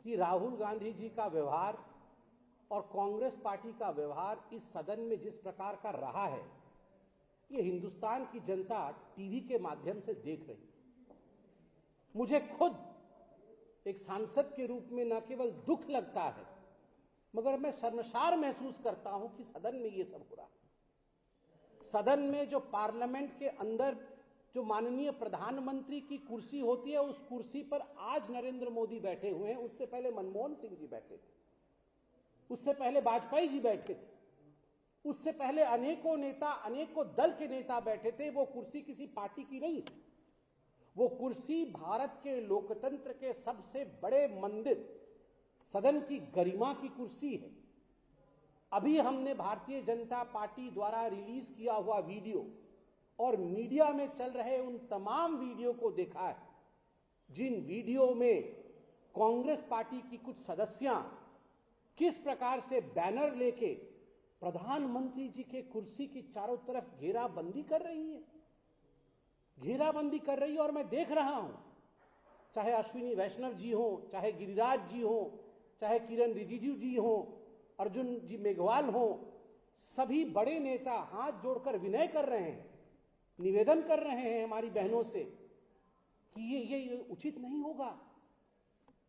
कि राहुल गांधी जी का व्यवहार और कांग्रेस पार्टी का व्यवहार इस सदन में जिस प्रकार का रहा है, ये हिंदुस्तान की जनता टीवी के माध्यम से देख रही है। मुझे खुद एक सांसद के रूप में न केवल दुख लगता है, मगर मैं शर्मसार महसूस करता हूं कि सदन में ये सब हो रहा है। सदन में जो पार्लियामेंट के अंदर जो माननीय प्रधानमंत्री की कुर्सी होती है, उस कुर्सी पर आज नरेंद्र मोदी बैठे हुए हैं। उससे पहले मनमोहन सिंह जी बैठे थे, उससे पहले वाजपेयी जी बैठे थे, उससे पहले अनेकों नेता, अनेकों दल के नेता बैठे थे। वो कुर्सी किसी पार्टी की नहीं थी, वो कुर्सी भारत के लोकतंत्र के सबसे बड़े मंदिर सदन की गरिमा की कुर्सी है। अभी हमने भारतीय जनता पार्टी द्वारा रिलीज किया हुआ वीडियो और मीडिया में चल रहे उन तमाम वीडियो को देखा है, जिन वीडियो में कांग्रेस पार्टी की कुछ सदस्यां किस प्रकार से बैनर लेके प्रधानमंत्री जी के कुर्सी की चारों तरफ घेराबंदी कर रही है, घेराबंदी कर रही है। और मैं देख रहा हूं, चाहे अश्विनी वैष्णव जी हो, चाहे गिरिराज जी हो, चाहे किरण रिजिजू जी हो, अर्जुन जी मेघवाल हो, सभी बड़े नेता हाथ जोड़कर विनय कर रहे हैं, निवेदन कर रहे हैं हमारी बहनों से कि ये उचित नहीं होगा।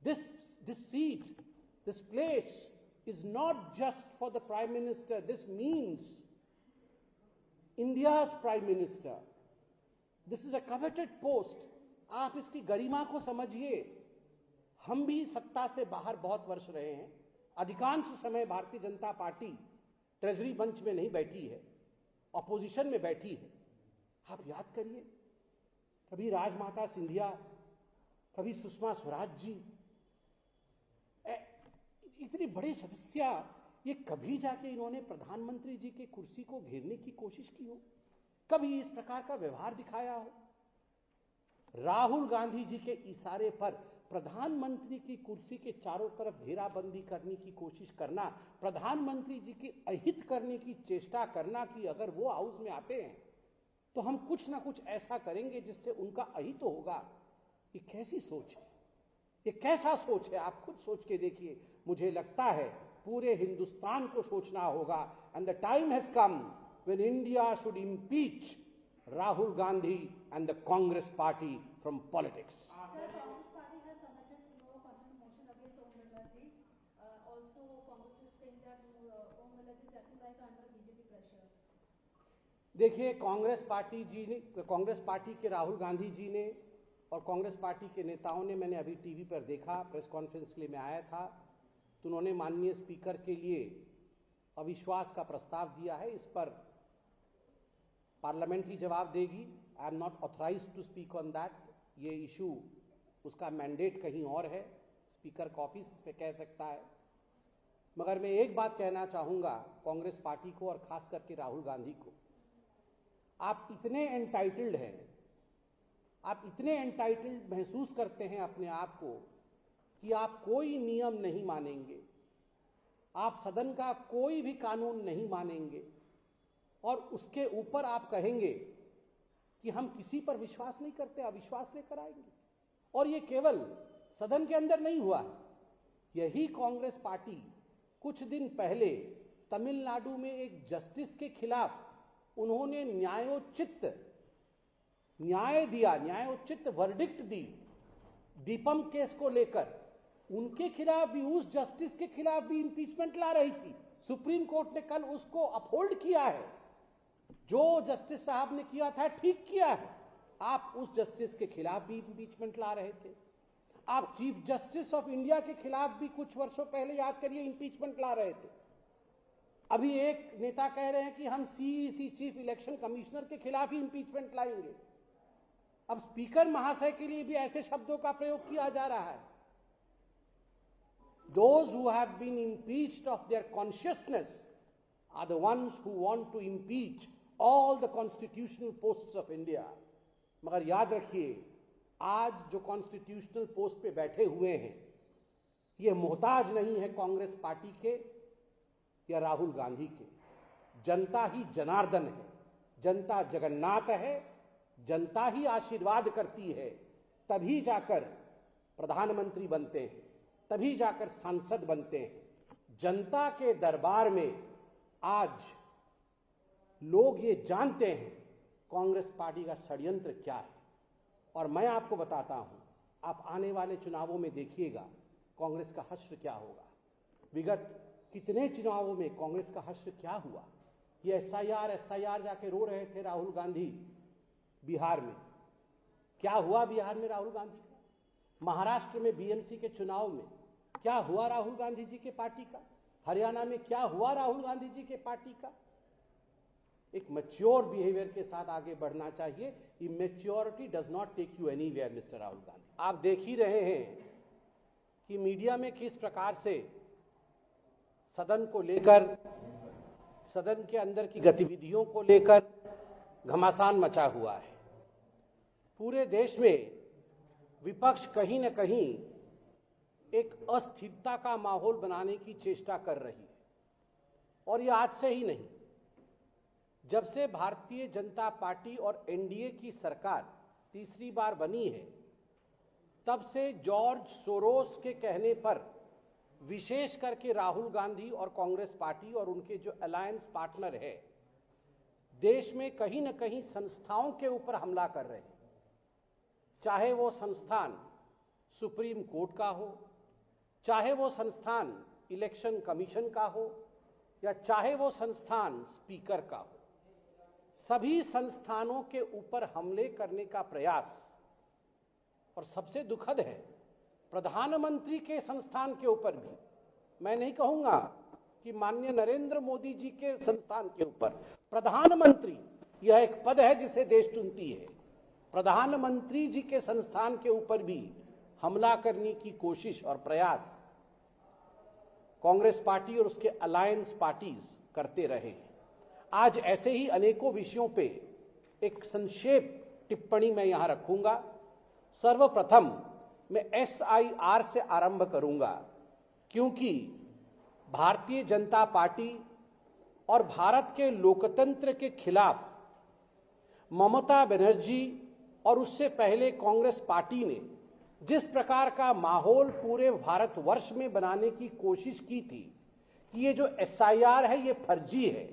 This seat, this place is not just for the Prime Minister. This means India's Prime Minister. This is a coveted post. आप इसकी गरिमा को समझिए। हम भी सत्ता से बाहर बहुत वर्ष रहे हैं। अधिकांश समय भारतीय जनता पार्टी ट्रेजरी मंच में नहीं बैठी है, ऑपोजिशन में बैठी है। आप याद करिए, कभी राजमाता सिंधिया, कभी सुषमा स्वराज जी, इतने बड़े सदस्य, ये कभी जाके इन्होंने प्रधानमंत्री जी के कुर्सी को घेरने की कोशिश की हो? कभी इस प्रकार का व्यवहार दिखाया हो? राहुल गांधी जी के इशारे पर प्रधानमंत्री की कुर्सी के चारों तरफ घेराबंदी करने की कोशिश करना, प्रधानमंत्री जी के अहित करने की चेष्टा करना कि अगर वो हाउस में आते हैं तो हम कुछ ना कुछ ऐसा करेंगे जिससे उनका अहित होगा। ये कैसी सोच है? ये कैसा सोच है? आप खुद सोच के देखिए। मुझे लगता है पूरे हिंदुस्तान को सोचना होगा। And the time has come when India should impeach Rahul Gandhi and the Congress party from politics. देखिए, कांग्रेस पार्टी के राहुल गांधी जी ने और कांग्रेस पार्टी के नेताओं ने, मैंने अभी टीवी पर देखा, प्रेस कॉन्फ्रेंस के लिए मैं आया था, तो उन्होंने माननीय स्पीकर के लिए अविश्वास का प्रस्ताव दिया है। इस पर पार्लियामेंट ही जवाब देगी। I am not authorised to speak on that. ये इशू, उसका मैंडेट कहीं और है, स्पीकर का ऑफिस इस पर कह सकता है। मगर मैं एक बात कहना चाहूंगा कांग्रेस पार्टी को और खास करके राहुल गांधी को, आप इतने एंटाइटल्ड हैं, आप इतने एंटाइटल्ड महसूस करते हैं अपने आप को कि आप कोई नियम नहीं मानेंगे, आप सदन का कोई भी कानून नहीं मानेंगे और उसके ऊपर आप कहेंगे कि हम किसी पर विश्वास नहीं करते, अविश्वास लेकर आएंगे। और ये केवल सदन के अंदर नहीं हुआ है। यही कांग्रेस पार्टी कुछ दिन पहले तमिलनाडु में एक जस्टिस के खिलाफ उन्होंने न्यायोचित वर्डिक्ट दी दीपम केस को लेकर। उनके खिलाफ भी, उस जस्टिस के खिलाफ भी इंपीचमेंट ला रही थी। सुप्रीम कोर्ट ने कल उसको अपहोल्ड किया है। जो जस्टिस साहब ने किया था ठीक किया है। आप उस जस्टिस के खिलाफ भी इंपीचमेंट ला रहे थे। आप चीफ जस्टिस ऑफ इंडिया के खिलाफ भी कुछ वर्षों पहले, याद करिए, इंपीचमेंट ला रहे थे। अभी एक नेता कह रहे हैं कि हम सीईसी, चीफ इलेक्शन कमिश्नर के खिलाफ ही इंपीचमेंट लाएंगे। अब स्पीकर महाशय के लिए भी ऐसे शब्दों का प्रयोग किया जा रहा है। Those who have been impeached of their consciousness are the ones who want to impeach all the constitutional posts of India. मगर याद रखिए, आज जो कॉन्स्टिट्यूशनल पोस्ट पे बैठे हुए हैं, ये मोहताज नहीं है कांग्रेस पार्टी के या राहुल गांधी के। जनता ही जनार्दन है, जनता जगन्नाथ है, जनता ही आशीर्वाद करती है, तभी जाकर प्रधानमंत्री बनते हैं। तभी जाकर सांसद बनते हैं। जनता के दरबार में आज लोग ये जानते हैं कांग्रेस पार्टी का षड्यंत्र क्या है। और मैं आपको बताता हूं, आप आने वाले चुनावों में देखिएगा कांग्रेस का हश्र क्या होगा। विगत कितने चुनावों में कांग्रेस का हश्र क्या हुआ। ये एसआईआर जाके रो रहे थे राहुल गांधी बिहार में। क्या हुआ बिहार में राहुल गांधी का? महाराष्ट्र में बीएमसी के चुनाव में क्या हुआ राहुल गांधी जी के पार्टी का? हरियाणा में क्या हुआ राहुल गांधी जी के पार्टी का? एक मैच्योर बिहेवियर के साथ आगे बढ़ना चाहिए। Immaturity does not take you anywhere mister Rahul Gandhi. आप देख ही रहे हैं कि मीडिया में किस प्रकार से सदन को लेकर, सदन के अंदर की गतिविधियों को लेकर घमासान मचा हुआ है। पूरे देश में विपक्ष कहीं न कहीं एक अस्थिरता का माहौल बनाने की चेष्टा कर रही है। और ये आज से ही नहीं, जब से भारतीय जनता पार्टी और एनडीए की सरकार तीसरी बार बनी है, तब से जॉर्ज सोरोस के कहने पर विशेष करके राहुल गांधी और कांग्रेस पार्टी और उनके जो अलायंस पार्टनर है, देश में कहीं न कहीं संस्थाओं के ऊपर हमला कर रहे हैं। चाहे वो संस्थान सुप्रीम कोर्ट का हो, चाहे वो संस्थान इलेक्शन कमीशन का हो, या चाहे वो संस्थान स्पीकर का हो, सभी संस्थानों के ऊपर हमले करने का प्रयास। और सबसे दुखद है प्रधानमंत्री के संस्थान के ऊपर भी। मैं नहीं कहूंगा कि माननीय नरेंद्र मोदी जी के संस्थान के ऊपर, प्रधानमंत्री यह एक पद है जिसे देश चुनती है, प्रधानमंत्री जी के संस्थान के ऊपर भी हमला करने की कोशिश और प्रयास कांग्रेस पार्टी और उसके अलायंस पार्टीज करते रहे हैं। आज ऐसे ही अनेकों विषयों पे एक संक्षेप टिप्पणी मैं यहां रखूंगा। सर्वप्रथम मैं एसआईआर से आरंभ करूंगा, क्योंकि भारतीय जनता पार्टी और भारत के लोकतंत्र के खिलाफ ममता बनर्जी और उससे पहले कांग्रेस पार्टी ने जिस प्रकार का माहौल पूरे भारतवर्ष में बनाने की कोशिश की थी कि ये जो एसआईआर है ये फर्जी है,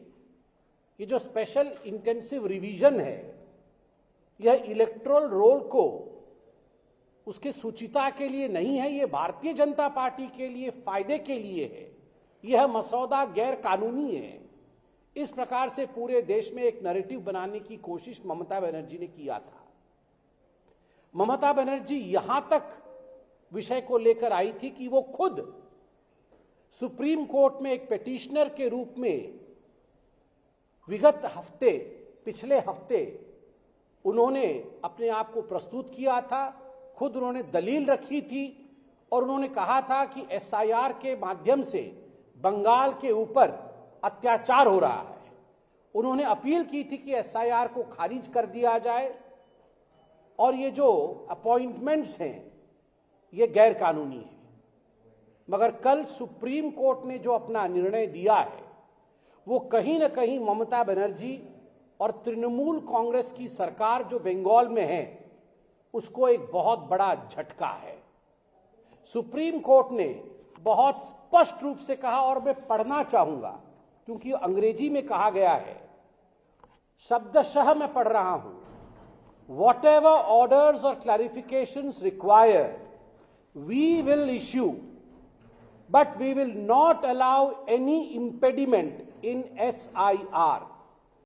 ये जो स्पेशल इंटेंसिव रिवीजन है यह इलेक्टोरल रोल को उसके सुचिता के लिए नहीं है, ये भारतीय जनता पार्टी के लिए फायदे के लिए है, यह मसौदा गैर कानूनी है। इस प्रकार से पूरे देश में एक नैरेटिव बनाने की कोशिश ममता बनर्जी ने किया था। ममता बनर्जी यहां तक विषय को लेकर आई थी कि वो खुद सुप्रीम कोर्ट में एक पिटिशनर के रूप में विगत हफ्ते, पिछले हफ्ते उन्होंने अपने आप को प्रस्तुत किया था। खुद उन्होंने दलील रखी थी और उन्होंने कहा था कि एसआईआर के माध्यम से बंगाल के ऊपर अत्याचार हो रहा है। उन्होंने अपील की थी कि एसआईआर को खारिज कर दिया जाए और ये जो अपॉइंटमेंट्स हैं ये गैर कानूनी है। मगर कल सुप्रीम कोर्ट ने जो अपना निर्णय दिया है वो कहीं न कहीं ममता बनर्जी और तृणमूल कांग्रेस की सरकार जो बंगाल में है उसको एक बहुत बड़ा झटका है। सुप्रीम कोर्ट ने बहुत स्पष्ट रूप से कहा, और मैं पढ़ना चाहूंगा क्योंकि अंग्रेजी में कहा गया है, शब्दशः मैं पढ़ रहा हूं। Whatever orders or clarifications required, we will issue, but we will not allow any impediment in SIR.